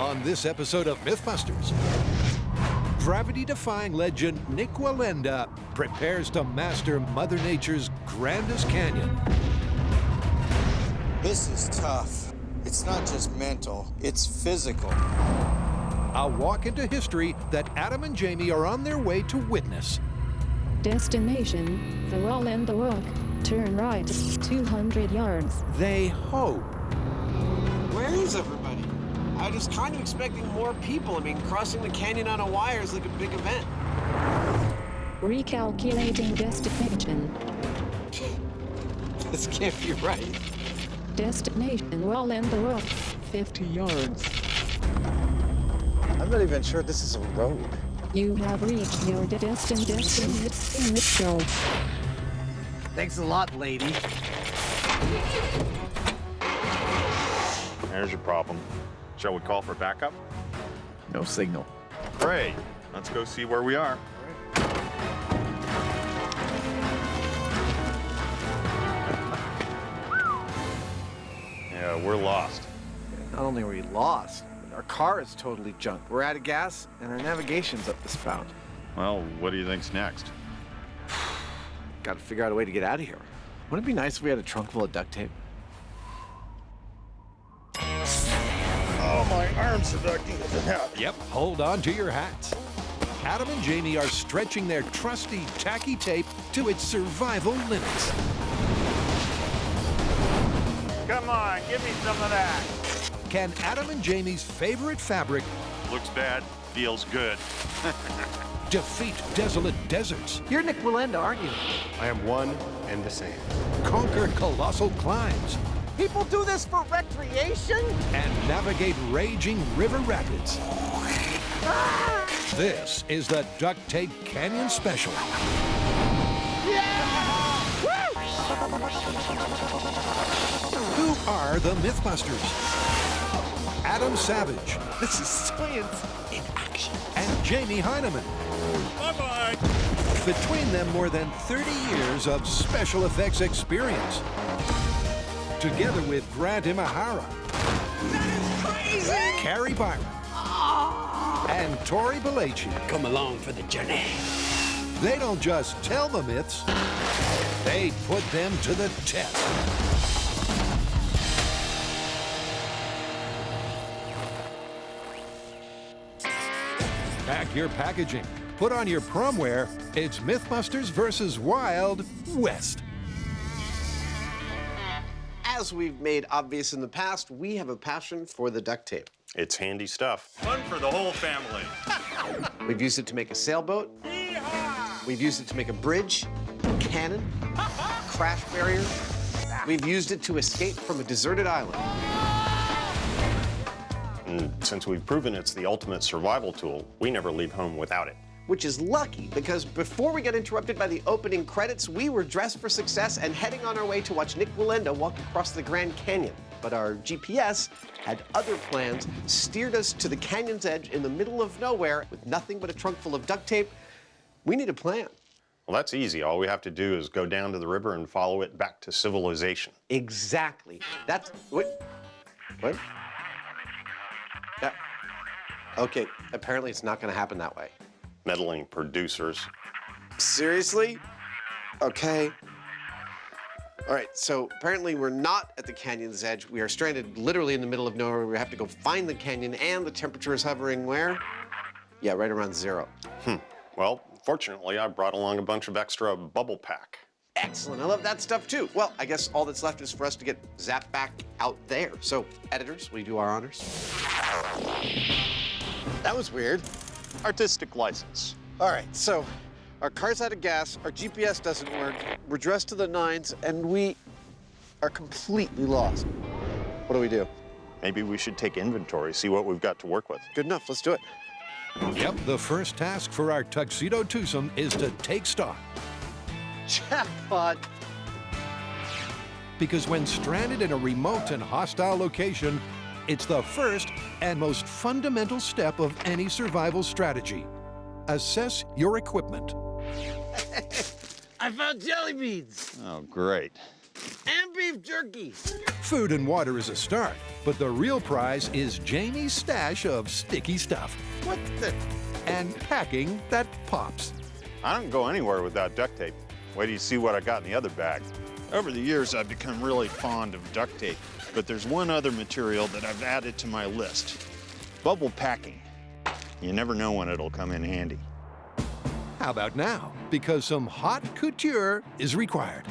On this episode of MythBusters, gravity-defying legend Nick Wallenda prepares to master Mother Nature's grandest canyon. This is tough. It's not just mental, it's physical. A walk into history that Adam and Jamie are on their way to witness. Destination, the wall and the rock. Turn right, 200 yards. They hope. Where is everybody? I was kind of expecting more people. I mean, crossing the canyon on a wire is like a big event. Recalculating destination. This can't be right. Destination, wall and the rock. 50 yards. I'm not even sure this is a road. You have reached your destination. Go. Thanks a lot, lady. There's your problem. Shall we call for backup? No signal. Great. Let's go see where we are. Yeah, we're lost. Not only are we lost, but our car is totally junk. We're out of gas, and our navigation's up the spout. Well, what do you think's next? Got to figure out a way to get out of here. Wouldn't it be nice if we had a trunk full of duct tape? Oh, my arms are ducting at the hat. Yep, hold on to your hats. Adam and Jamie are stretching their trusty tacky tape to its survival limits. Come on, give me some of that. Can Adam and Jamie's favorite fabric Looks bad, feels good. defeat desolate deserts, You're Nick Wallenda, aren't you? I am one and the same. conquer colossal climbs, People do this for recreation? and navigate raging river rapids? This is the Duct Tape Canyon Special. Who are the MythBusters? Adam Savage This is science in action. and Jamie Heineman. Bye-bye. Between them, more than 30 years of special effects experience. Together with Grant Imahara, Carrie Byron, and Tori Belleci. Come along for the journey. They don't just tell the myths, they put them to the test. Pack your packaging, put on your prom wear. It's MythBusters versus Wild West. As we've made obvious in the past, we have a passion for the duct tape. It's handy stuff. Fun for the whole family. We've used it to make a sailboat. We've used it to make a bridge, cannon, crash barrier. We've used it to escape from a deserted island. And since we've proven it's the ultimate survival tool, we never leave home without it. Which is lucky, because before we got interrupted by the opening credits, we were dressed for success and heading on our way to watch Nick Wallenda walk across the Grand Canyon. But our GPS had other plans, steered us to the canyon's edge in the middle of nowhere with nothing but a trunk full of duct tape. We need a plan. Well, that's easy. All we have to do is go down to the river and follow it back to civilization. Exactly. That's, what? That, okay, apparently it's not gonna happen that way. Meddling producers. Seriously? Okay. All right, so apparently we're not at the canyon's edge. We are stranded literally in the middle of nowhere. We have to go find the canyon, and the temperature is hovering where? Yeah, right around 0. Well, fortunately, I brought along a bunch of extra bubble pack. Excellent, I love that stuff too. Well, I guess all that's left is for us to get zapped back out there. So, editors, will you do our honors? That was weird. Artistic license. All right, so our car's out of gas, our GPS doesn't work, we're dressed to the nines, and we are completely lost. What do we do? Maybe we should take inventory, see what we've got to work with. Good enough, let's do it. Yep, the first task for our tuxedo twosome is to take stock. Jackpot. Because when stranded in a remote and hostile location, it's the first and most fundamental step of any survival strategy. Assess your equipment. I found jelly beans Oh, great. and beef jerky. Food and water is a start, but the real prize is Jamie's stash of sticky stuff What the? and packing that pops. I don't go anywhere without duct tape. Wait till you see what I got in the other bag. Over the years, I've become really fond of duct tape, but there's one other material that I've added to my list. Bubble packing. You never know when it'll come in handy. How about now? Because some haute couture is required.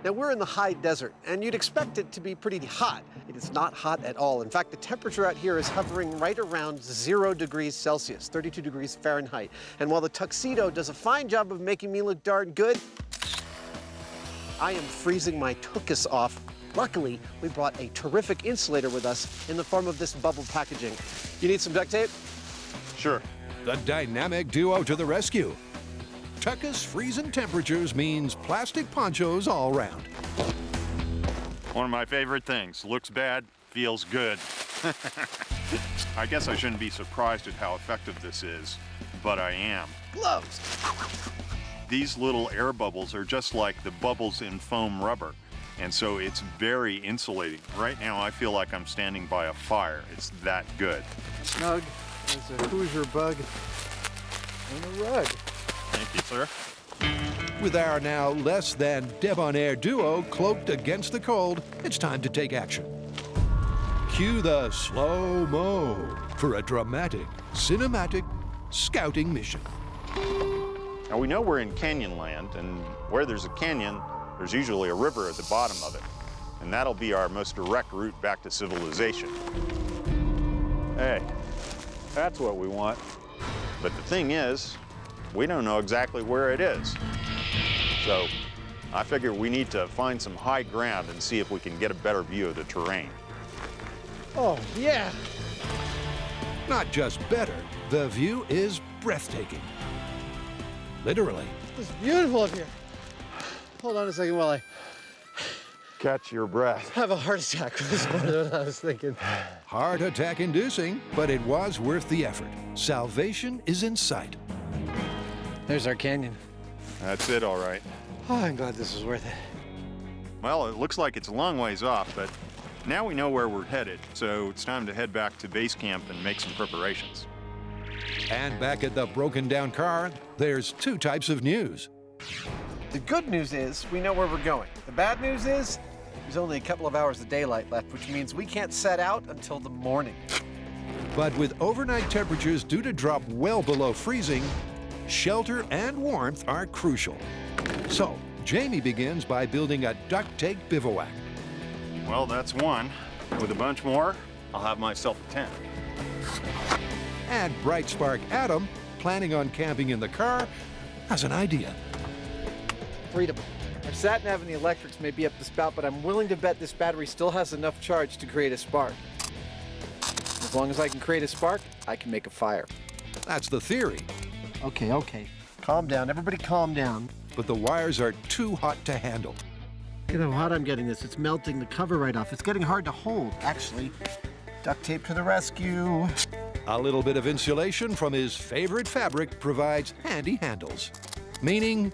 Now, we're in the high desert, and you'd expect it to be pretty hot. It is not hot at all. In fact, the temperature out here is hovering right around 0 degrees Celsius, 32 degrees Fahrenheit. And while the tuxedo does a fine job of making me look darn good, I am freezing my tuchus off. Luckily, we brought a terrific insulator with us in the form of this bubble packaging. You need some duct tape? Sure. The dynamic duo to the rescue. Tuckus freezing temperatures means plastic ponchos all round. One of my favorite things. Looks bad, feels good. I guess I shouldn't be surprised at how effective this is, but I am. Gloves. These little air bubbles are just like the bubbles in foam rubber, and so it's very insulating. Right now, I feel like I'm standing by a fire. It's that good. Snug. There's a Hoosier bug and a rug. Thank you, sir. With our now less than debonair duo cloaked against the cold, it's time to take action. Cue the slow-mo for a dramatic, cinematic scouting mission. Now, we know we're in canyon land, and where there's a canyon, there's usually a river at the bottom of it. And that'll be our most direct route back to civilization. Hey, that's what we want. But the thing is, we don't know exactly where it is. So I figure we need to find some high ground and see if we can get a better view of the terrain. Oh, yeah. Not just better, the view is breathtaking. Literally. It's beautiful up here. Hold on a second while I Catch your breath. have a heart attack. Was more than what I was thinking. Heart attack inducing, but it was worth the effort. Salvation is in sight. There's our canyon. That's it, all right. Oh, I'm glad this was worth it. Well, it looks like it's a long ways off, but now we know where we're headed, so it's time to head back to base camp and make some preparations. And back at the broken down car, there's two types of news. The good news is we know where we're going. The bad news is there's only a couple of hours of daylight left, which means we can't set out until the morning. But with overnight temperatures due to drop well below freezing, shelter and warmth are crucial. So, Jamie begins by building a duct tape bivouac. Well, that's one. With a bunch more, I'll have myself a tent. And Bright Spark Adam, planning on camping in the car, has an idea. Freedom. Our sat nav and the electrics may be up the spout, but I'm willing to bet this battery still has enough charge to create a spark. As long as I can create a spark, I can make a fire. That's the theory. Okay. Calm down. Everybody calm down. But the wires are too hot to handle. Look at how hot I'm getting this. It's melting the cover right off. It's getting hard to hold, actually. Duct tape to the rescue. A little bit of insulation from his favorite fabric provides handy handles. Meaning,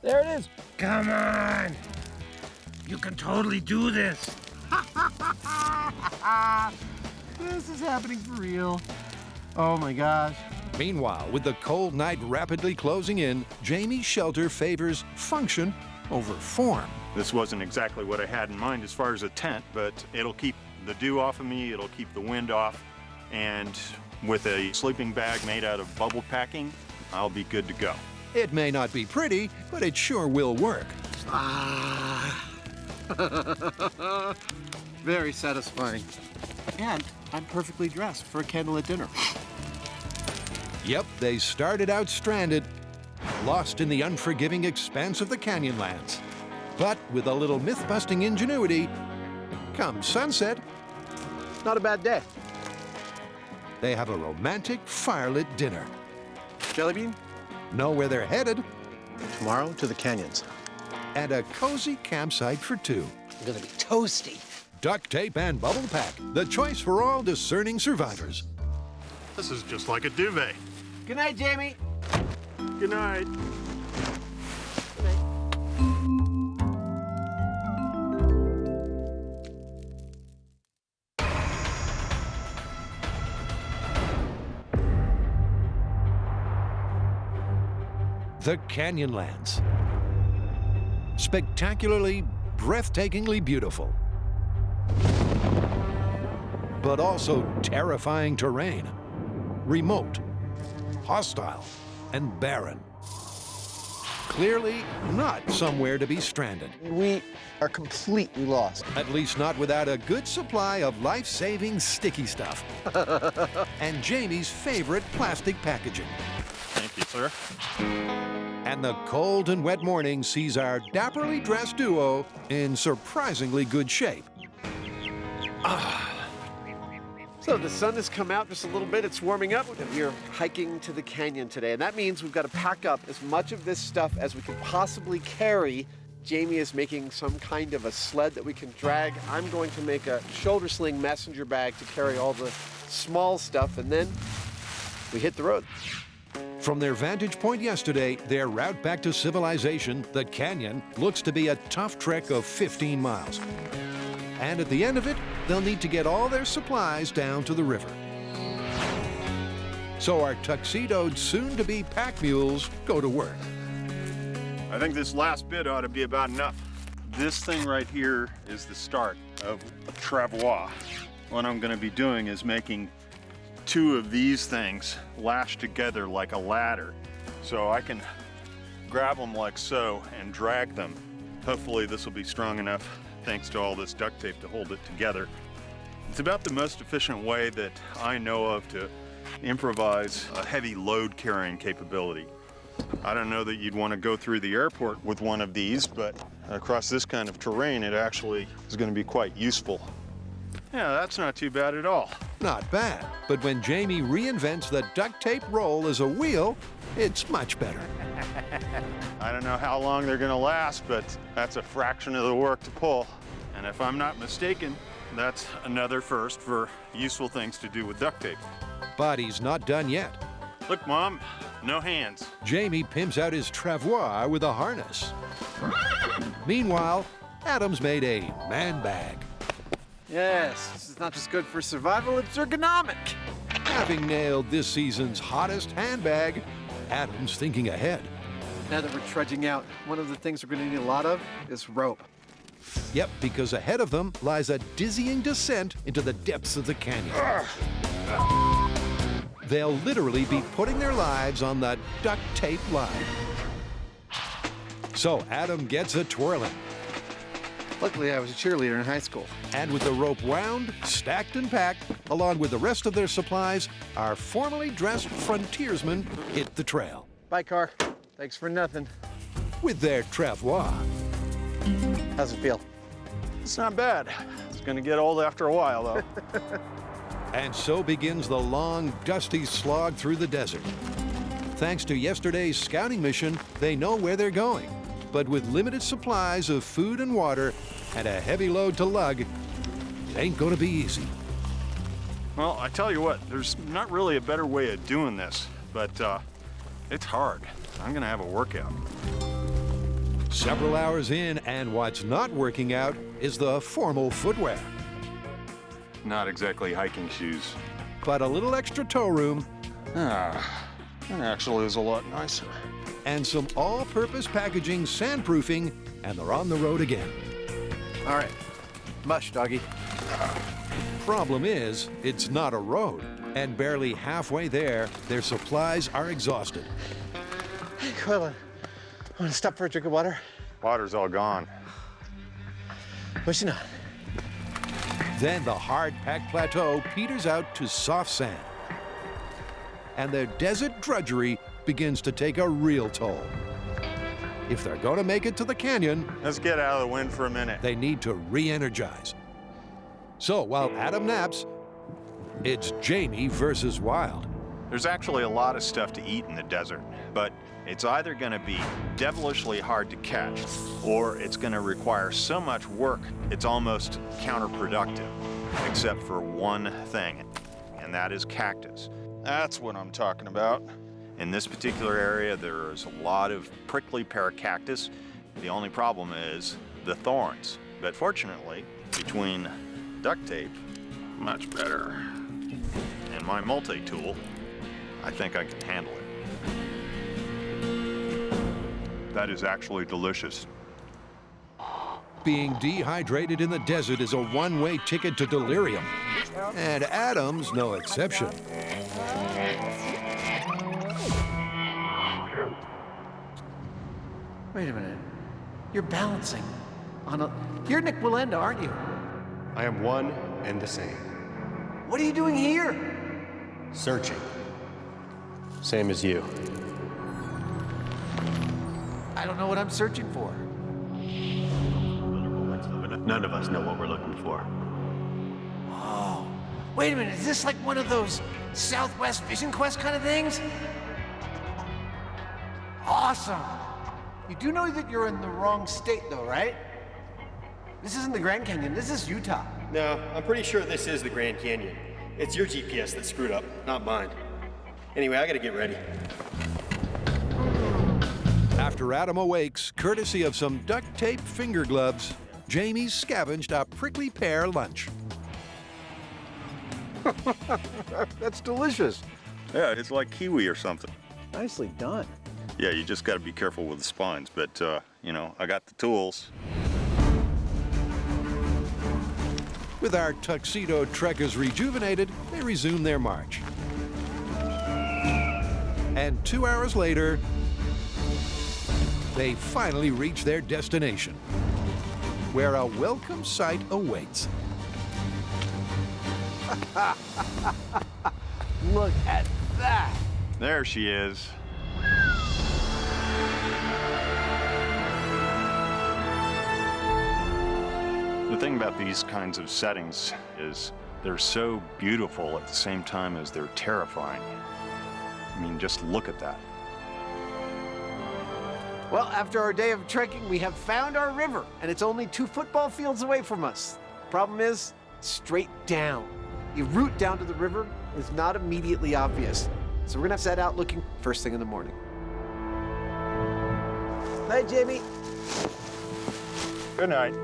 There it is. Come on! You can totally do this. This is happening for real. Oh my gosh. meanwhile, with the cold night rapidly closing in, Jamie's shelter favors function over form. This wasn't exactly what I had in mind as far as a tent, but it'll keep the dew off of me, it'll keep the wind off, and with a sleeping bag made out of bubble packing, I'll be good to go. It may not be pretty, but it sure will work. Very satisfying. And I'm perfectly dressed for a candlelit dinner. Yep, they started out stranded, lost in the unforgiving expanse of the Canyonlands. But with a little myth-busting ingenuity, come sunset, Not a bad day. they have a romantic firelit dinner. Jelly bean? Know where they're headed, Tomorrow to the canyons. and a cozy campsite for two. I'm gonna be toasty. Duct tape and bubble pack, the choice for all discerning survivors. This is just like a duvet. Good night, Jamie. Good night. the Canyonlands. Spectacularly, breathtakingly beautiful, but also terrifying terrain. Remote, hostile, and barren. Clearly not somewhere to be stranded. We are completely lost. At least not without a good supply of life-saving sticky stuff. And Jamie's favorite plastic packaging. Thank you, sir. And the cold and wet morning sees our dapperly dressed duo in surprisingly good shape. So the sun has come out just a little bit, it's warming up, and we're hiking to the canyon today. And that means we've got to pack up as much of this stuff as we can possibly carry. Jamie is making some kind of a sled that we can drag. I'm going to make a shoulder sling messenger bag to carry all the small stuff, and then we hit the road. From their vantage point yesterday, their route back to civilization, the canyon, looks to be a tough trek of 15 miles. And at the end of it, they'll need to get all their supplies down to the river. So our tuxedoed, soon-to-be pack mules go to work. I think this last bit ought to be about enough. This thing right here is the start of a travois. What I'm gonna be doing is making 2 of these things lashed together like a ladder. So I can grab them like so and drag them. Hopefully this will be strong enough, thanks to all this duct tape, to hold it together. It's about the most efficient way that I know of to improvise a heavy load carrying capability. I don't know that you'd want to go through the airport with one of these, but across this kind of terrain, it actually is going to be quite useful. Yeah, that's not too bad at all. Not bad, but when Jamie reinvents the duct tape roll as a wheel, it's much better. I don't know how long they're going to last, but that's a fraction of the work to pull. And if I'm not mistaken, that's another first for useful things to do with duct tape. But he's not done yet. Look, Mom, no hands. Jamie pimps out his travois with a harness. Meanwhile, Adam's made a man bag. Yes, this is not just good for survival, it's ergonomic. Having nailed this season's hottest handbag, Adam's thinking ahead. Now that we're trudging out, one of the things we're going to need a lot of is rope. Yep, because ahead of them lies a dizzying descent into the depths of the canyon. They'll literally be putting their lives on the duct tape line. So Adam gets a twirling. Luckily, I was a cheerleader in high school. And with the rope wound, stacked and packed, along with the rest of their supplies, our formally dressed frontiersmen hit the trail. Bye, car. Thanks for nothing. With their travois. How's it feel? It's not bad. It's going to get old after a while, though. And so begins the long, dusty slog through the desert. Thanks to yesterday's scouting mission, they know where they're going. But with limited supplies of food and water and a heavy load to lug, it ain't gonna be easy. Well, I tell you what, there's not really a better way of doing this, but it's hard. I'm gonna have a workout. Several hours in, and what's not working out is the formal footwear. Not exactly hiking shoes. But a little extra toe room That actually is a lot nicer. and some all-purpose packaging sandproofing, and they're on the road again. All right. Mush, doggy. Problem is, it's not a road, and barely halfway there, their supplies are exhausted. Well, I want to stop for a drink of water. Water's all gone. Wishing on. Then the hard-packed plateau peters out to soft sand. And their desert drudgery begins to take a real toll. If they're going to make it to the canyon, Let's get out of the wind for a minute. they need to re-energize. So while Adam naps, it's Jamie versus Wild. There's actually a lot of stuff to eat in the desert, but it's either going to be devilishly hard to catch, or it's going to require so much work it's almost counterproductive, except for one thing, and that is cactus. That's what I'm talking about. In this particular area, there's a lot of prickly pear cactus. The only problem is the thorns. But fortunately, between duct tape, much better, and my multi-tool, I think I can handle it. That is actually delicious. Being dehydrated in the desert is a one-way ticket to delirium. And Adam's no exception. Wait a minute. You're balancing on a... You're Nick Willenda, aren't you? I am one and the same. What are you doing here? Searching. Same as you. I don't know what I'm searching for. None of us know what we're looking for. Oh, wait a minute. Is this like one of those Southwest Vision Quest kind of things? Awesome. You do know that you're in the wrong state, though, right? This isn't the Grand Canyon. This is Utah. No, I'm pretty sure this is the Grand Canyon. It's your GPS that screwed up, not mine. Anyway, I gotta get ready. After Adam awakes, courtesy of some duct tape finger gloves, Jamie's scavenged a prickly pear lunch. That's delicious. Yeah, it's like kiwi or something. Nicely done. Yeah, you just got to be careful with the spines, but, you know, I got the tools. With our tuxedo trekkers rejuvenated, they resume their march. And 2 hours later, they finally reach their destination, where a welcome sight awaits. Look at that. There she is. The thing about these kinds of settings is they're so beautiful at the same time as they're terrifying. I mean, just look at that. Well, after our day of trekking, we have found our river, and it's only 2 football fields away from us. Problem is, straight down. The route down to the river is not immediately obvious, so we're gonna have to set out looking first thing in the morning. Night, Jamie. Good night.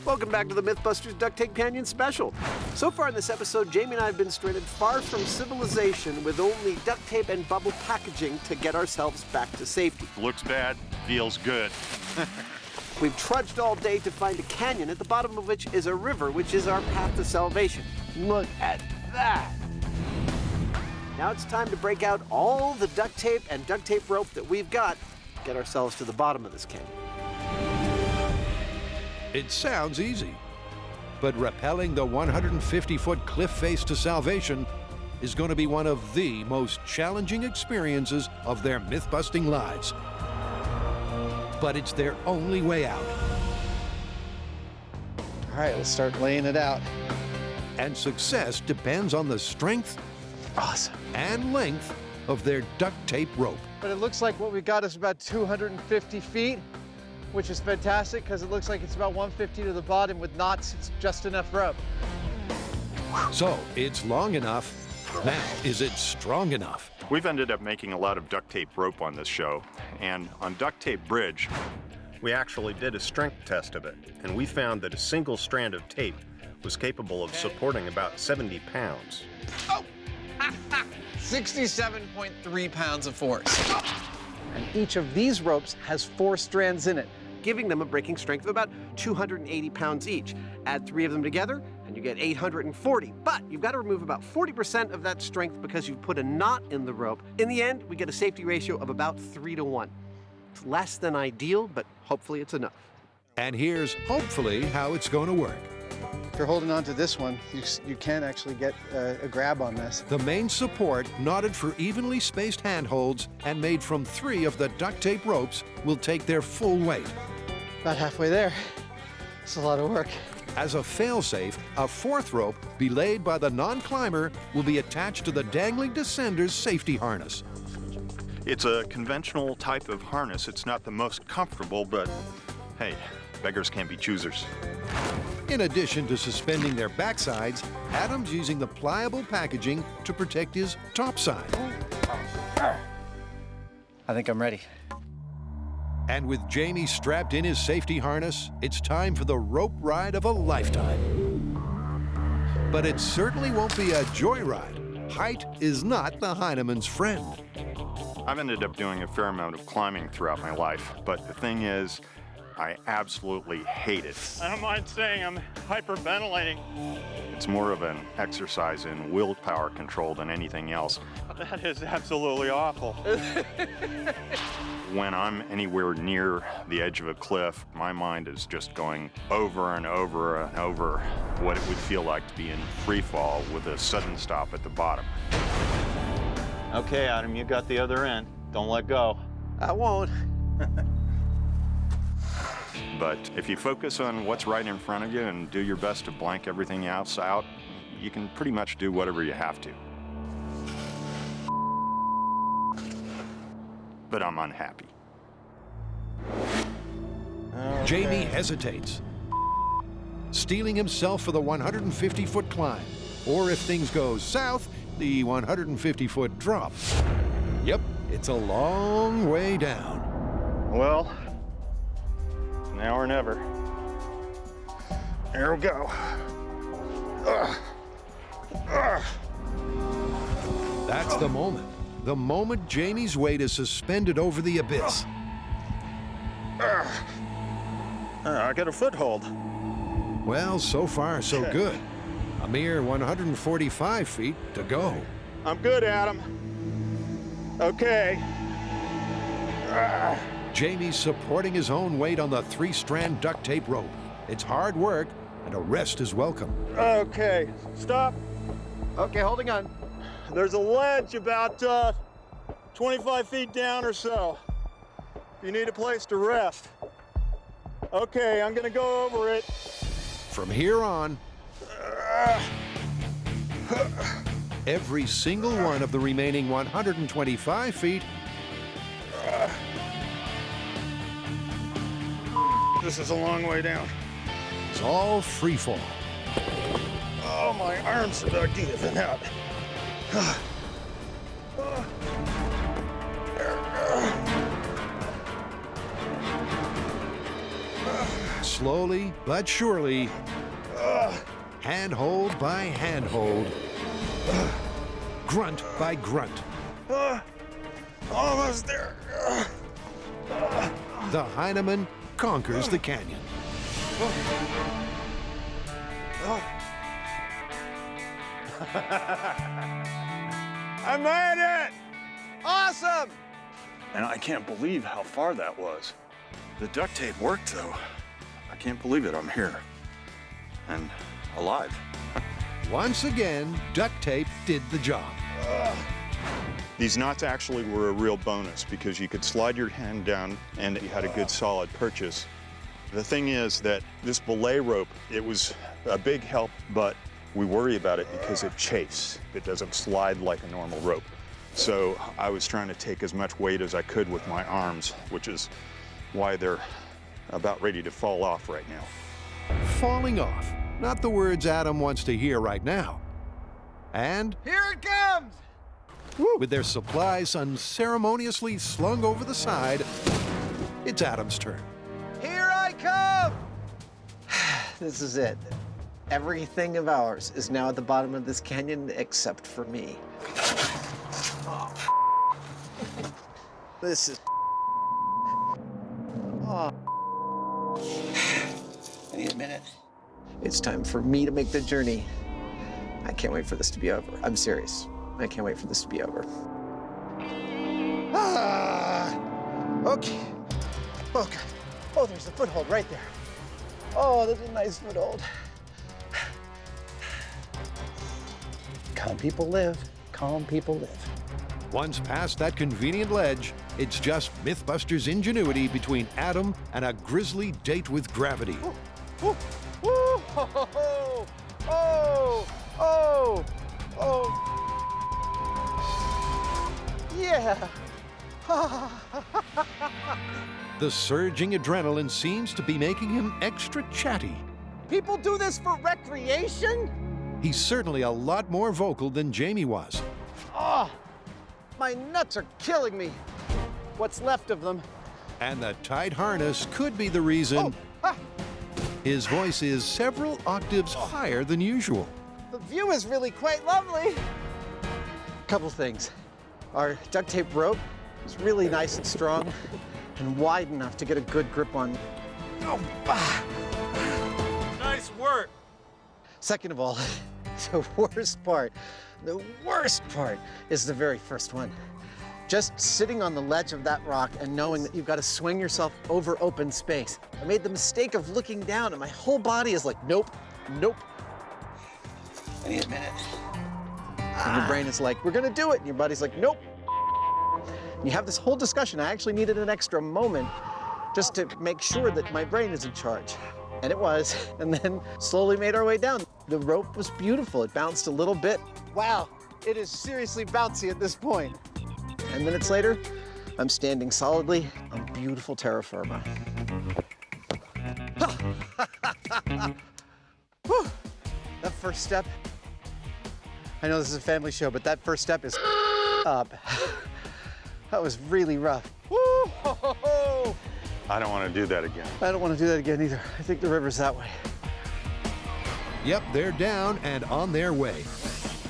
Welcome back to the MythBusters Duct Tape Canyon special. So far in this episode, Jamie and I have been stranded far from civilization with only duct tape and bubble packaging to get ourselves back to safety. Looks bad, feels good. We've trudged all day to find a canyon at the bottom of which is a river, which is our path to salvation. Look at that. Now it's time to break out all the duct tape and duct tape rope that we've got, get ourselves to the bottom of this canyon. It sounds easy, but rappelling the 150-foot cliff face to salvation is going to be one of the most challenging experiences of their myth-busting lives. But it's their only way out. All right, let's start laying it out. And success depends on the strength Awesome. and length of their duct tape rope. But it looks like what we got is about 250 feet, which is fantastic because it looks like it's about 150 to the bottom. With knots, it's just enough rope. So it's long enough. Now, is it strong enough? We've ended up making a lot of duct tape rope on this show, and on Duct Tape Bridge, we actually did a strength test of it, and we found that a single strand of tape was capable of supporting about 70 pounds. 67.3 pounds of force. And each of these ropes has 4 strands in it. Giving them a breaking strength of about 280 pounds each. Add 3 of them together, and you get 840. But you've got to remove about 40% of that strength because you've put a knot in the rope. In the end, we get a safety ratio of about 3 to 1. It's less than ideal, but hopefully it's enough. And here's hopefully how it's going to work. If you're holding on to this one, you can actually get a grab on this. The main support, knotted for evenly spaced handholds and made from 3 of the duct tape ropes, will take their full weight. About halfway there. It's a lot of work. As a failsafe, a 4th rope, belayed by the non-climber, will be attached to the dangling descender's safety harness. It's a conventional type of harness. It's not the most comfortable, but hey, beggars can't be choosers. In addition to suspending their backsides, Adam's using the pliable packaging to protect his topside. I think I'm ready. And with Jamie strapped in his safety harness, it's time for the rope ride of a lifetime. But it certainly won't be a joyride. Height is not the Heineman's friend. I've ended up doing a fair amount of climbing throughout my life, but the thing is, I absolutely hate it. I don't mind saying I'm hyperventilating. It's more of an exercise in willpower control than anything else. That is absolutely awful. When I'm anywhere near the edge of a cliff, my mind is just going over and over and over what it would feel like to be in free fall with a sudden stop at the bottom. Okay, Adam, you got the other end. Don't let go. I won't. But if you focus on what's right in front of you and do your best to blank everything else out, you can pretty much do whatever you have to. But I'm unhappy. Jamie hesitates, steeling himself for the 150-foot climb, or if things go south, the 150-foot drop. Yep, it's a long way down. Well, now or never. Here we go. That's the moment. The moment Jamie's weight is suspended over the abyss. I got a foothold. Well, so far, so good. A mere 145 feet to go. I'm good, Adam. Okay. Jamie's supporting his own weight on the 3-strand duct tape rope. It's hard work, and a rest is welcome. Okay, stop. Okay, holding on. There's a ledge about 25 feet down or so. You need a place to rest. Okay, I'm gonna go over it. From here on, every single one of the remaining 125 feet This is a long way down. is all free fall. Oh, my arms are dug deep and out. Slowly but surely, handhold by handhold, grunt by grunt, Almost there. the Heineman conquers the canyon. I made it! Awesome! And I can't believe how far that was. The duct tape worked, though. I can't believe it. I'm here. And alive. Once again, duct tape did the job. These knots actually were a real bonus because you could slide your hand down and you had a good solid purchase. The thing is that this belay rope, it was a big help, but we worry about it because it chafes. It doesn't slide like a normal rope. So I was trying to take as much weight as I could with my arms, which is why they're about ready to fall off right now. Falling off, not the words Adam wants to hear right now. And Here it comes! with their supplies unceremoniously slung over the side, it's Adam's turn. Here I come! This is it. Everything of ours is now at the bottom of this canyon except for me. This is. Oh. I need a minute. It's time for me to make the journey. I can't wait for this to be over. I'm serious. I can't wait for this to be over. Okay. Okay. Oh, there's a foothold right there. Oh, there's a nice foothold. Calm people live. Calm people live. Once past that convenient ledge, it's just MythBusters' ingenuity between Adam and a grisly date with gravity. Woo! Woo! Oh! Oh! Oh! Oh! Yeah! The surging adrenaline seems to be making him extra chatty. People do this for recreation? He's certainly a lot more vocal than Jamie was. Oh, my nuts are killing me. What's left of them. And the tight harness could be the reason his voice is several octaves higher than usual. The view is really quite lovely. Couple things. Our duct tape rope is really nice and strong and wide enough to get a good grip on. Nice work. Second of all, the worst part is the very first one. Just sitting on the ledge of that rock and knowing that you've got to swing yourself over open space. I made the mistake of looking down and my whole body is like, nope, nope. I need a minute. And your brain is like, we're gonna do it. And your body's like, nope. And you have this whole discussion. I actually needed an extra moment just to make sure that my brain is in charge. And it was, and then slowly made our way down. The rope was beautiful. It bounced a little bit. Wow, it is seriously bouncy at this point. 10 minutes later, I'm standing solidly on beautiful terra firma. Whew. That first step, I know this is a family show, but that first step is up. That was really rough. Woo! I don't want to do that again. I don't want to do that again either. I think the river's that way. Yep, they're down and on their way.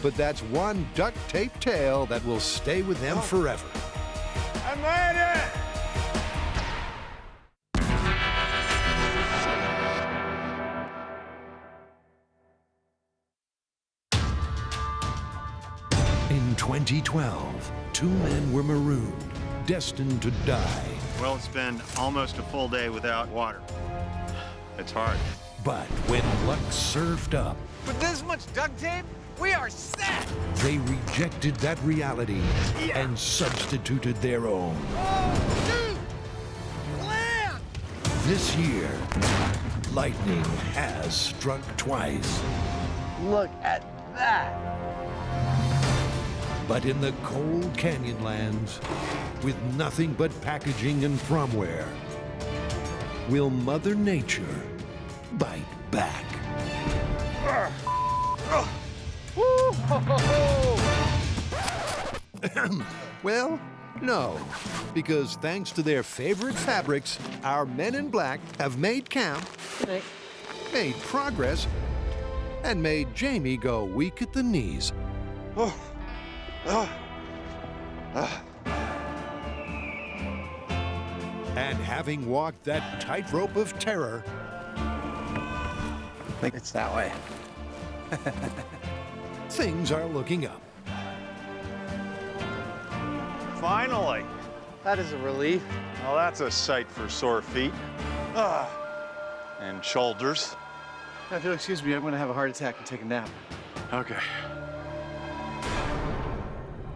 But that's one duct tape tale that will stay with them forever. I made it! In 2012, 2 men were marooned, destined to die. Well, it's been almost a full day without water. It's hard. But when luck served up, With this much duct tape, we are set! they rejected that reality and substituted their own. Land! This year, lightning has struck twice. Look at that! But in the cold Canyonlands, with nothing but packaging and fromware, will Mother Nature bite back? Well, no, because thanks to their favorite fabrics, our men in black have made camp, made progress, and made Jamie go weak at the knees. And having walked that tightrope of terror, I think it's that way. things are looking up. Finally. That is a relief. Well, that's a sight for sore feet. And shoulders. If you'll excuse me, I'm going to have a heart attack and take a nap. Okay.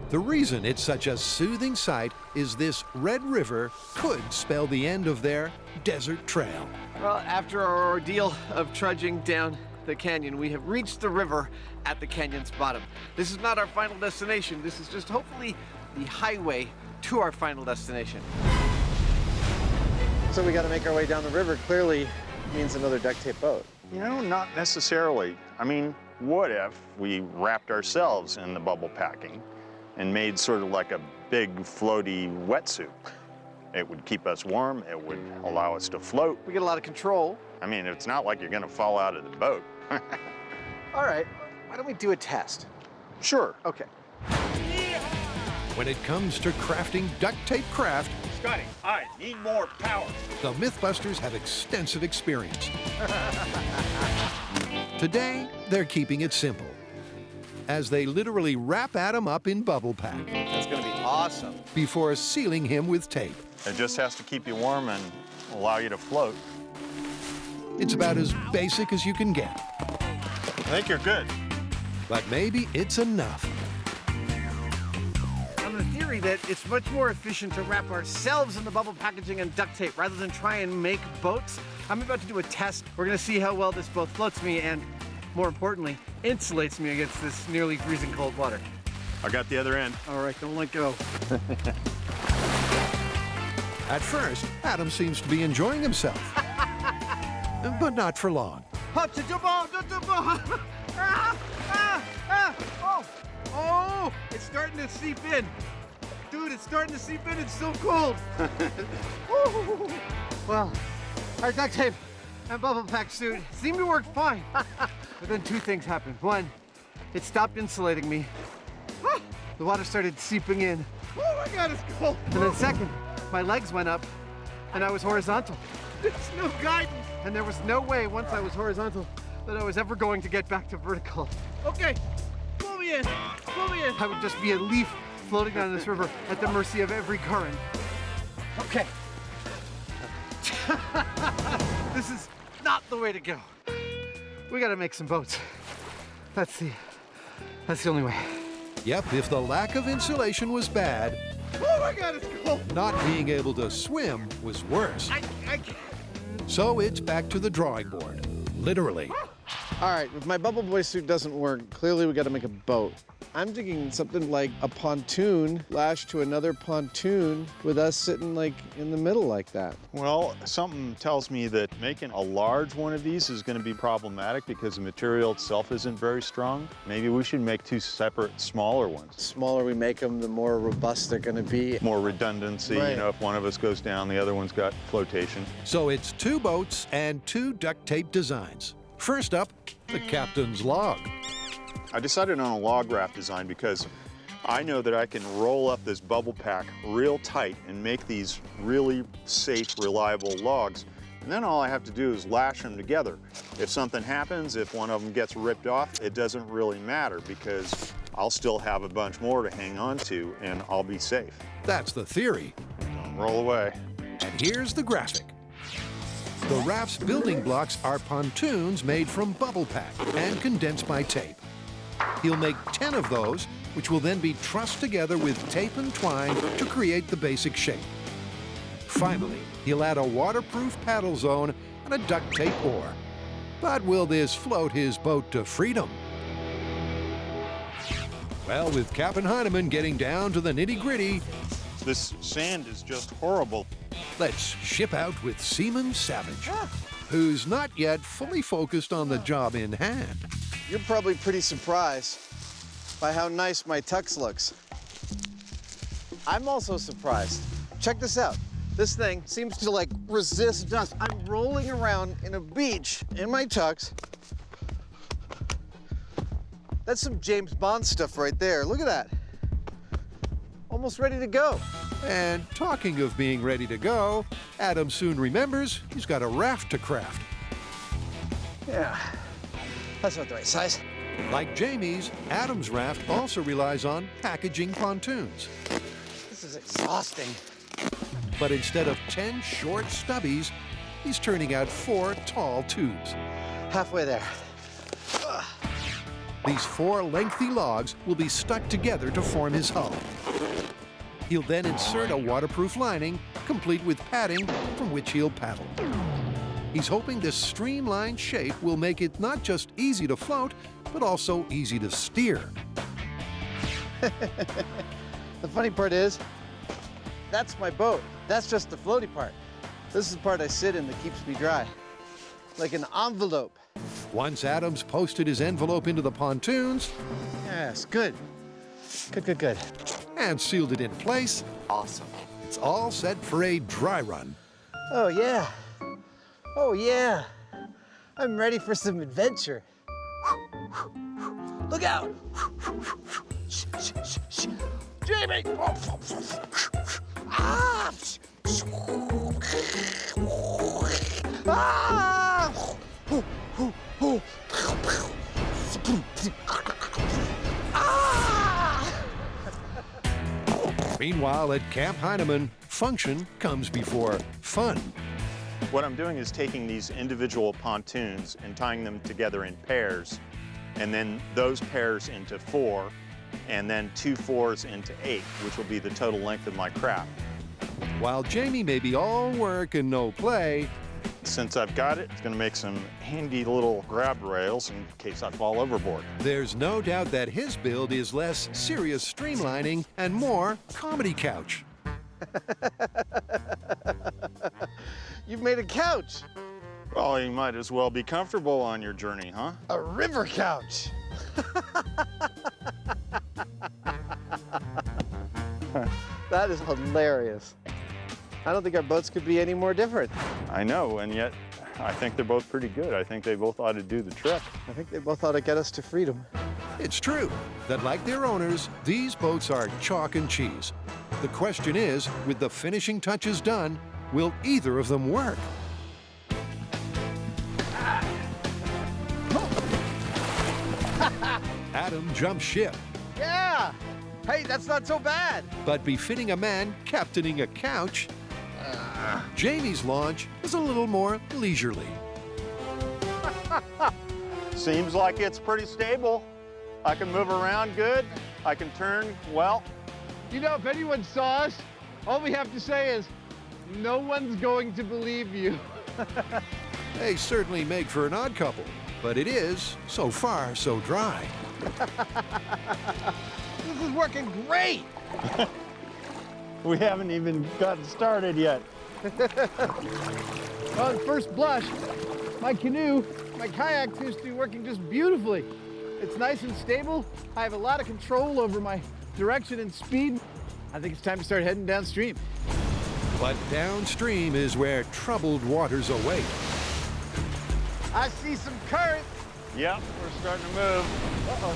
The reason it's such a soothing sight is this Red River could spell the end of their desert trail. Well, after our ordeal of trudging down the canyon, we have reached the river at the canyon's bottom. This is not our final destination. This is just hopefully the highway to our final destination. So we got to make our way down the river. Clearly means another duct tape boat. You know, not necessarily. I mean, what if we wrapped ourselves in the bubble packing and made sort of like a big floaty wetsuit? It would keep us warm, it would allow us to float. We get a lot of control. I mean, it's not like you're gonna fall out of the boat. All right, why don't we do a test? Sure. Okay. When it comes to crafting duct tape craft, Scotty, I need more power. the MythBusters have extensive experience. Today, they're keeping it simple, as they literally wrap Adam up in bubble pack That's going to be awesome. before sealing him with tape. It just has to keep you warm and allow you to float. It's about as basic as you can get, I think you're good. but maybe it's enough. On the theory that it's much more efficient to wrap ourselves in the bubble packaging and duct tape rather than try and make boats, I'm about to do a test. We're going to see how well this boat floats me and, more importantly, insulates me against this nearly freezing cold water. I got the other end. All right, don't let go. At first, Adam seems to be enjoying himself, but not for long. Oh, it's starting to seep in. Dude, it's starting to seep in. It's so cold. Woo. Well, our duct tape and bubble pack suit seemed to work fine. But then two things happened. One, it stopped insulating me. The water started seeping in. Oh my God, it's cold. And then second, my legs went up and I was horizontal. There's no guidance. And there was no way once I was horizontal that I was ever going to get back to vertical. Okay, pull me in, pull me in. I would just be a leaf floating down this river at the mercy of every current. Okay. This is not the way to go. We gotta make some boats. That's the only way. Yep, if the lack of insulation was bad, Oh my God, it's cold. not being able to swim was worse. I can't. So it's back to the drawing board, literally. All right, if my bubble boy suit doesn't work, clearly we gotta make a boat. I'm thinking something like a pontoon lashed to another pontoon with us sitting like in the middle like that. Well, something tells me that making a large one of these is going to be problematic because the material itself isn't very strong. Maybe we should make two separate, smaller ones. The smaller we make them, the more robust they're gonna be. More redundancy, Right. you know, if one of us goes down, the other one's got flotation. So it's 2 boats and 2 duct tape designs. First up, the captain's log. I decided on a log raft design because I know that I can roll up this bubble pack real tight and make these really safe, reliable logs. And then all I have to do is lash them together. If something happens, if one of them gets ripped off, it doesn't really matter because I'll still have a bunch more to hang on to and I'll be safe. That's the theory. Don't roll away. And here's the graphic. The raft's building blocks are pontoons made from bubble pack and condensed by tape. He'll make 10 of those, which will then be trussed together with tape and twine to create the basic shape. Finally, he'll add a waterproof paddle zone and a duct tape oar. But will this float his boat to freedom? Well, with Captain Heineman getting down to the nitty-gritty, This sand is just horrible. let's ship out with Seaman Savage, who's not yet fully focused on the job in hand. You're probably pretty surprised by how nice my tux looks. I'm also surprised. Check this out. This thing seems to like resist dust. I'm rolling around in a beach in my tux. That's some James Bond stuff right there. Look at that. Almost ready to go. And talking of being ready to go, Adam soon remembers he's got a raft to craft. Yeah, that's not the right size. Like Jamie's, Adam's raft also relies on packaging pontoons. This is exhausting. But instead of 10 short stubbies, he's turning out 4 tall tubes. Halfway there. These 4 lengthy logs will be stuck together to form his hull. He'll then insert a waterproof lining, complete with padding, from which he'll paddle. He's hoping this streamlined shape will make it not just easy to float, but also easy to steer. The funny part is, that's my boat. That's just the floaty part. This is the part I sit in that keeps me dry. Like an envelope. Once Adams posted his envelope into the pontoons Yes, good. Good. and sealed it in place, Awesome. it's all set for a dry run. Oh, yeah. Oh, yeah. I'm ready for some adventure. Look out! Jamie! Ah! Ah! Ah! Meanwhile, at Camp Heineman, function comes before fun. What I'm doing is taking these individual pontoons and tying them together in pairs, and then those pairs into 4, and then 2 4s into 8, which will be the total length of my craft. While Jamie may be all work and no play, Since I've got it, it's going to make some handy little grab rails in case I fall overboard. there's no doubt that his build is less serious streamlining and more comedy couch. You've made a couch. Well, you might as well be comfortable on your journey, huh? A river couch. That is hilarious. I don't think our boats could be any more different. I know, and yet I think they're both pretty good. I think they both ought to do the trip. I think they both ought to get us to freedom. It's true that, like their owners, these boats are chalk and cheese. The question is, with the finishing touches done, will either of them work? Adam jumps ship, Yeah! Hey, that's not so bad. but befitting a man captaining a couch, Jamie's launch is a little more leisurely. Seems like it's pretty stable. I can move around good. I can turn well. You know, if anyone saw us, all we have to say is, no one's going to believe you. They certainly make for an odd couple, but it is, so far, so dry. This is working great. We haven't even gotten started yet. On first blush, my kayak seems to be working just beautifully. It's nice and stable. I have a lot of control over my direction and speed. I think it's time to start heading downstream. But downstream is where troubled waters await. I see some current. Yep, we're starting to move. Uh-oh.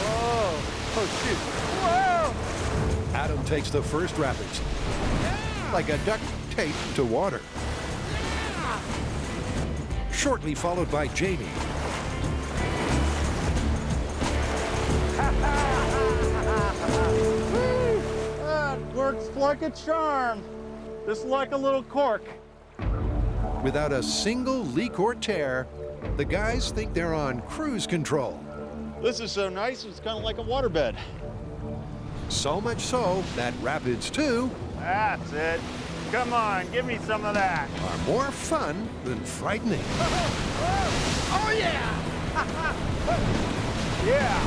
Whoa. Oh, shoot. Whoa! Adam takes the first rapids, like a duct tape to water. Shortly followed by Jamie. That works like a charm. Just like a little cork. Without a single leak or tear, the guys think they're on cruise control. This is so nice, it's kind of like a waterbed. So much so that Rapids 2 That's it. Come on, give me some of that. are more fun than frightening. Oh, yeah! Yeah.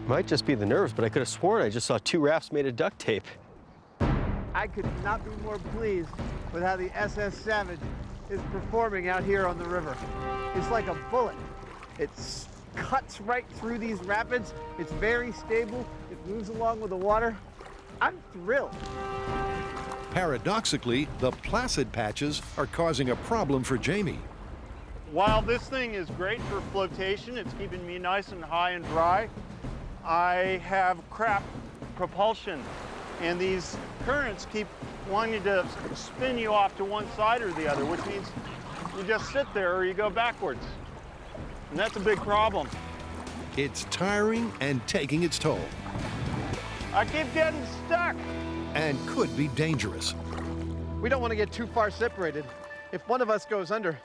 Might just be the nerves, but I could have sworn I just saw 2 rafts made of duct tape. I could not be more pleased with how the SS Savage is performing out here on the river. It's like a bullet. It cuts right through these rapids. It's very stable. It moves along with the water. I'm thrilled. Paradoxically, the placid patches are causing a problem for Jamie. While this thing is great for flotation, it's keeping me nice and high and dry, I have crap propulsion. And these currents keep wanting to spin you off to one side or the other, which means you just sit there or you go backwards. And that's a big problem. It's tiring and taking its toll, I keep getting stuck. and could be dangerous. We don't want to get too far separated. If one of us goes under,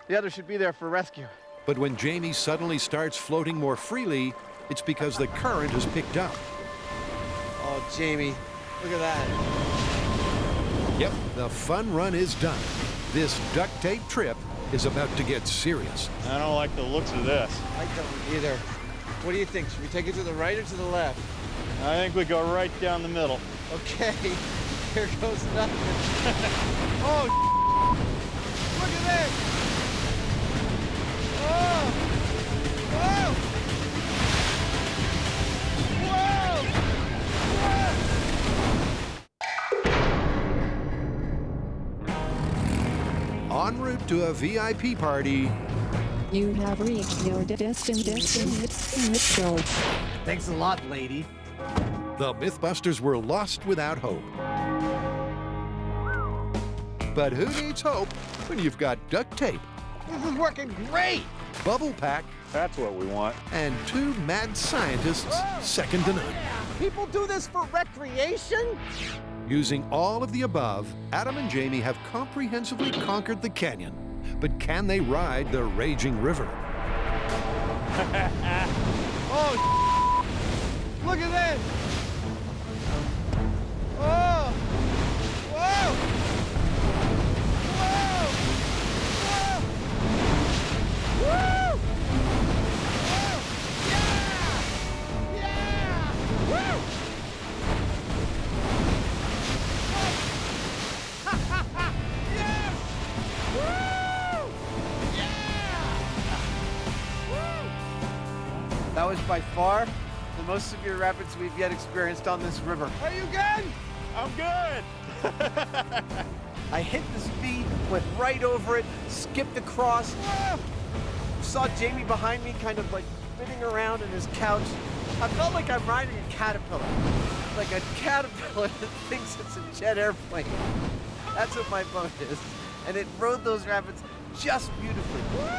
the other should be there for rescue. But when Jamie suddenly starts floating more freely, it's because the current has picked up. Oh, Jamie, look at that. Yep, the fun run is done. This duct tape trip is about to get serious. I don't like the looks of this. I don't either. What do you think? Should we take it to the right or to the left? I think we go right down the middle. Okay, here goes nothing. Oh, look at this! Oh! Whoa! Whoa! En route to a VIP party, You have reached your destination. Thanks a lot, lady. the MythBusters were lost without hope. But who needs hope when you've got duct tape, This is working great! bubble pack, That's what we want. and 2 mad scientists second to none? People do this for recreation? Using all of the above, Adam and Jamie have comprehensively conquered the canyon. But can they ride the raging river? Oh, look at this! Oh! Whoa! Whoa! Whoa! Woo! Whoa! Yeah! Yeah! Woo! was by far the most severe rapids we've yet experienced on this river. Are you good? I'm good. I hit the speed, went right over it, skipped across. Saw Jamie behind me kind of like spinning around in his couch. I felt like I'm riding a caterpillar. Like a caterpillar that thinks it's a jet airplane. That's what my boat is. And it rode those rapids just beautifully. Woo!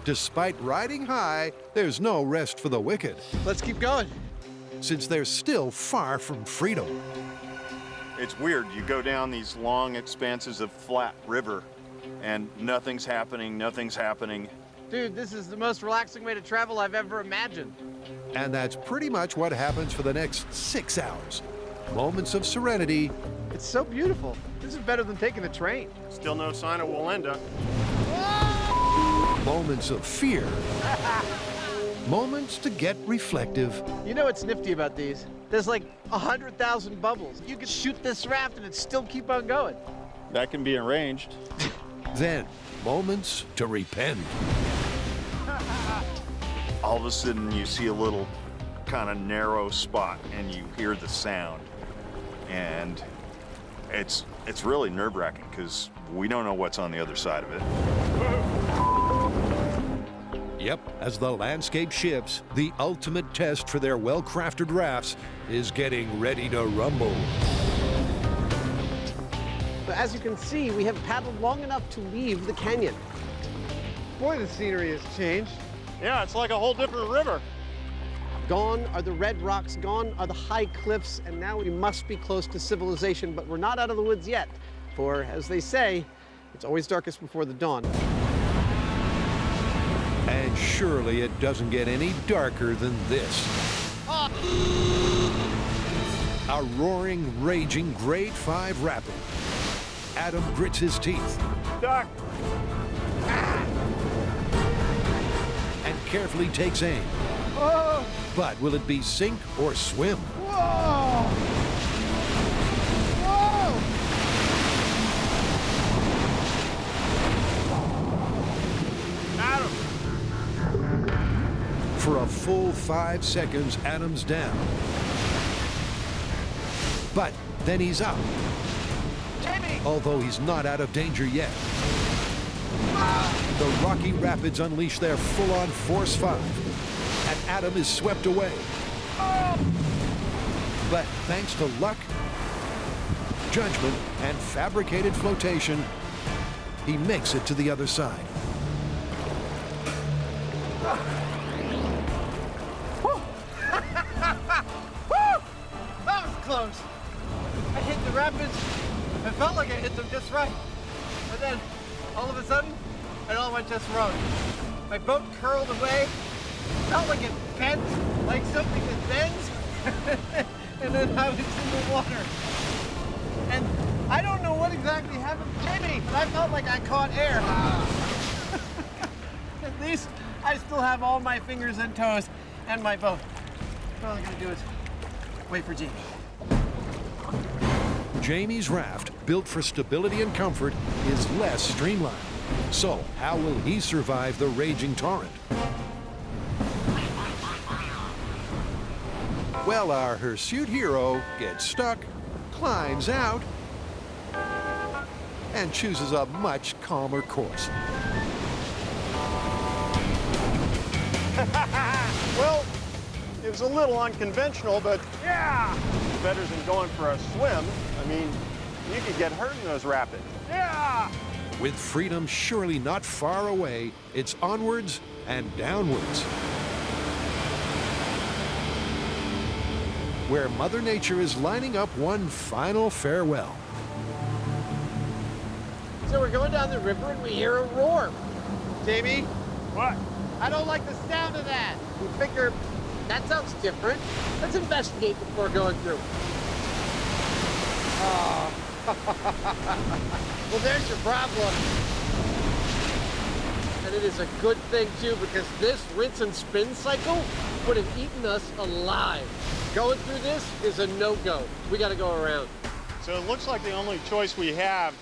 Despite riding high, there's no rest for the wicked, Let's keep going. since they're still far from freedom. It's weird. You go down these long expanses of flat river and nothing's happening, nothing's happening. Dude, this is the most relaxing way to travel I've ever imagined. And that's pretty much what happens for the next 6 hours. Moments of serenity, It's so beautiful. This is better than taking the train. Still no sign of Walenda. moments of fear, moments to get reflective, You know what's nifty about these? There's like 100,000 bubbles. You could shoot this raft and it'd still keep on going. That can be arranged. then moments to repent. All of a sudden you see a little kind of narrow spot and you hear the sound. And it's really nerve-wracking because we don't know what's on the other side of it. Yep, as the landscape shifts, the ultimate test for their well-crafted rafts is getting ready to rumble. But as you can see, we have paddled long enough to leave the canyon. Boy, the scenery has changed. Yeah, it's like a whole different river. Gone are the red rocks, gone are the high cliffs, and now we must be close to civilization, but we're not out of the woods yet. For, as they say, it's always darkest before the dawn. And surely it doesn't get any darker than this. A roaring, raging grade 5 rapid. Adam grits his teeth. Duct. And carefully takes aim. Oh! But will it be sink or swim? Whoa! Whoa! Adam. For a full 5 seconds, Adam's down. But then he's up. Jamie! Although he's not out of danger yet. The Rocky Rapids unleash their full-on Force 5, and Adam is swept away. But thanks to luck, judgment, and fabricated flotation, he makes it to the other side. That was close. I hit the rapids. I felt like I hit them just right. And then, all of a sudden, it all went just wrong. My boat curled away. Felt like it bent, like something that bends. And then I was in the water. And I don't know what exactly happened to me, but I felt like I caught air. At least I still have all my fingers and toes and my boat. All I'm gonna do is wait for Jamie. Jamie's raft, built for stability and comfort, is less streamlined. So, how will he survive the raging torrent? Well, our hirsute hero gets stuck, climbs out, and chooses a much calmer course. Well, it was a little unconventional, but yeah, better than going for a swim. I mean, you could get hurt in those rapids. Yeah! With freedom surely not far away, it's onwards and downwards. Where Mother Nature is lining up one final farewell. So we're going down the river and we hear a roar. Jamie? What? I don't like the sound of that. We figure that sounds different. Let's investigate before going through. Oh. Well, there's your problem. And it is a good thing, too, because this rinse and spin cycle would have eaten us alive. Going through this is a no-go. We got to go around. So it looks like the only choice we have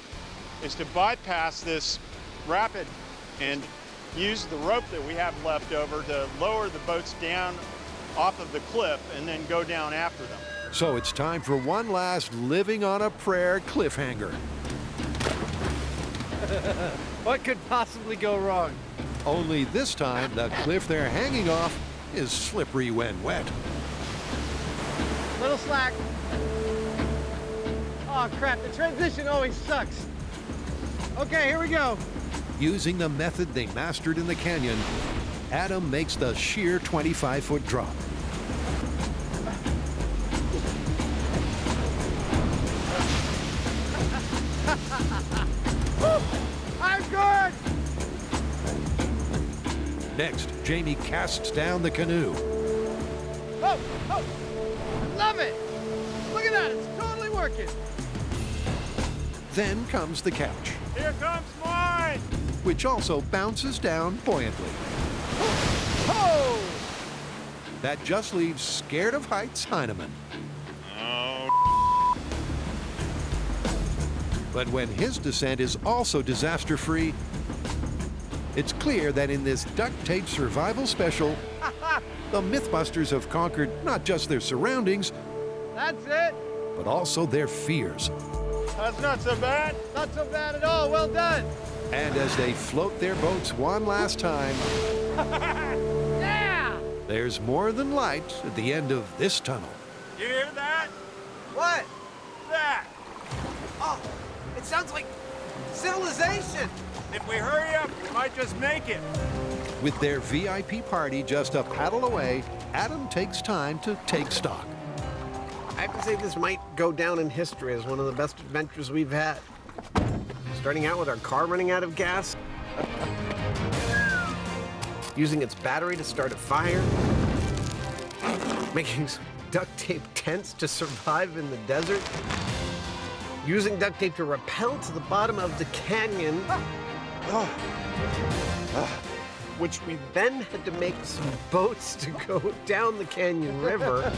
is to bypass this rapid and use the rope that we have left over to lower the boats down off of the cliff and then go down after them. So it's time for one last living on a prayer cliffhanger. What could possibly go wrong? Only this time, the cliff they're hanging off is slippery when wet. Little slack. Oh crap, the transition always sucks. Okay, here we go. Using the method they mastered in the canyon, Adam makes the sheer 25-foot drop. I'm good! Next, Jamie casts down the canoe. Oh, oh, I love it! Look at that, it's totally working. Then comes the catch, Here comes mine! which also bounces down buoyantly. Oh! That just leaves scared of heights Heineman. Oh. But when his descent is also disaster-free, it's clear that in this duct tape survival special, the MythBusters have conquered not just their surroundings, That's it. but also their fears. That's not so bad. Not so bad at all, well done. And as they float their boats one last time, Yeah! there's more than light at the end of this tunnel. You hear that? What? That! Oh, it sounds like civilization. If we hurry up, we might just make it. With their VIP party just a paddle away, Adam takes time to take stock. I have to say this might go down in history as one of the best adventures we've had. Starting out with our car running out of gas, using its battery to start a fire, making some duct tape tents to survive in the desert, using duct tape to rappel to the bottom of the canyon, which we then had to make some boats to go down the canyon river.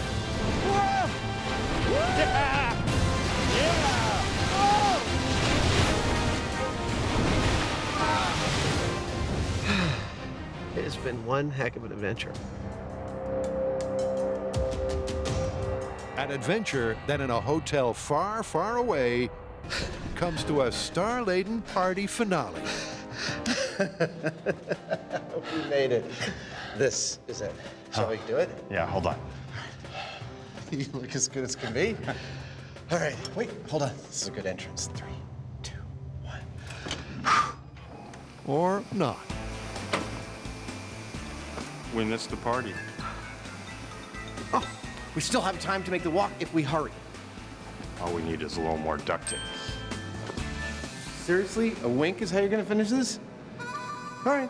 It has been one heck of an adventure. An adventure that in a hotel far, far away comes to a star-laden party finale. Hope we made it. This is it. Shall we do it? Yeah, hold on. You look as good as can be. All right, wait, hold on. This is a good entrance. 3, 2, 1. Or not. We missed the party. Oh, we still have time to make the walk if we hurry. All we need is a little more duct tape. Seriously? A wink is how you're gonna finish this? All right.